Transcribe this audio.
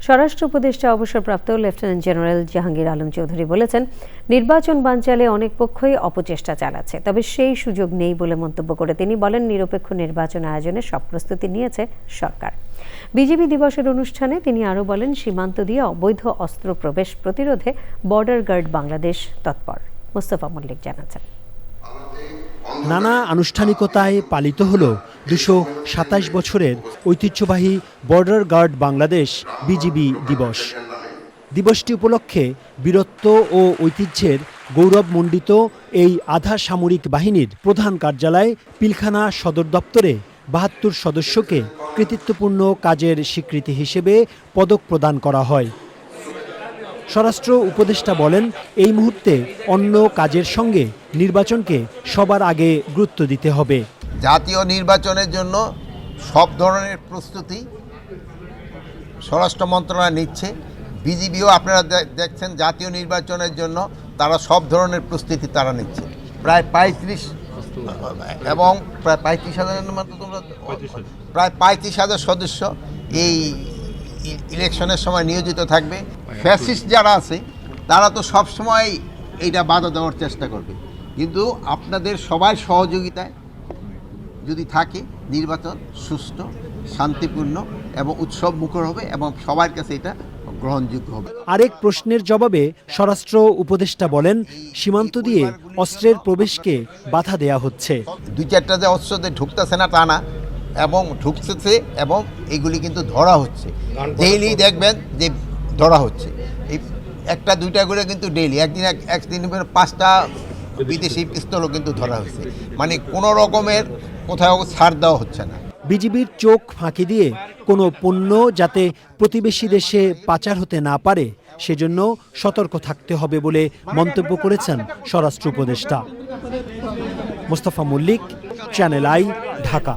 স্বরাষ্ট্র উপদেষ্টা অবসরপ্রাপ্ত লেফটেন্যান্ট জেনারেল জাহাঙ্গীর আলম চৌধুরী বলেছেন, নির্বাচন বানচালে অনেক পক্ষই অপচেষ্টা চালাচ্ছে, তবে সেই সুযোগ নেই বলে মন্তব্য করে তিনি বলেন, নিরপেক্ষ নির্বাচন আয়োজনে সব প্রস্তুতি নিয়েছে সরকার। বিজিবি দিবসের অনুষ্ঠানে তিনি আরও বলেন, সীমান্ত দিয়ে অবৈধ অস্ত্র প্রবেশ প্রতিরোধে বর্ডার গার্ড বাংলাদেশ তৎপর। মোস্তফা মল্লিক জানাচ্ছেন। নানা আনুষ্ঠানিকতায় পালিত হল ২২৭ বছরের ঐতিহ্যবাহী বর্ডার গার্ড বাংলাদেশ বিজিবি দিবস। দিবসটি উপলক্ষে বীরত্ব ও ঐতিহ্যের গৌরবমণ্ডিত এই আধা সামরিক বাহিনীর প্রধান কার্যালয় পিলখানা সদর দপ্তরে ৭২ সদস্যকে কৃতিত্বপূর্ণ কাজের স্বীকৃতি হিসেবে পদক প্রদান করা হয়। স্বরাষ্ট্র উপদেষ্টা বলেন, এই মুহূর্তে অন্য কাজের সঙ্গে নির্বাচনকে সবার আগে গুরুত্ব দিতে হবে। জাতীয় নির্বাচনের জন্য সব ধরনের প্রস্তুতি স্বরাষ্ট্র মন্ত্রণালয় নিচ্ছে। বিজিবিও আপনারা দেখছেন জাতীয় নির্বাচনের জন্য তারা সব ধরনের প্রস্তুতি তারা নিচ্ছে। প্রায় ৩৫ এবং প্রায় ৩৫,০০০ মতো প্রায় ৩৫,০০০ সদস্য এই ইলেকশনের সময় নিয়োজিত থাকবে। ফ্যাসিস্ট যারা আছে তারা তো সব সময় এইটা বাধা দেওয়ার চেষ্টা করবে, কিন্তু আপনাদের সবার সহযোগিতায় যদি থাকে নির্বাচন সুষ্ঠু, শান্তিপূর্ণ এবং উৎসব মুখর হবে এবং সবার কাছে এটা গ্রহণযোগ্য হবে। আরেক প্রশ্নের জবাবে স্বরাষ্ট্র উপদেষ্টা বলেন, সীমান্ত দিয়ে অস্ত্রের প্রবেশকে বাধা দেয়া হচ্ছে। ২-৪টা যে অস্ত্রতে ঢুকতেছে না তা না, এবং ঢুকতেছে এবং এগুলি কিন্তু ধরা হচ্ছে। ডেইলি দেখবেন যে ধরা হচ্ছে, এই একটা দুইটা করে কিন্তু ডেইলি একদিন 5টা বিদেশি পিস্তলও কিন্তু ধরা হচ্ছে। মানে কোনো রকমের কোথাও ছাড় দেওয়া হচ্ছে না। বিজিবির চোখ ফাঁকি দিয়ে কোনো পণ্য যাতে প্রতিবেশী দেশে পাচার হতে না পারে সেজন্য সতর্ক থাকতে হবে বলে মন্তব্য করেছেন স্বরাষ্ট্র উপদেষ্টা। Mostafa Mallik, Channel i, Dhaka.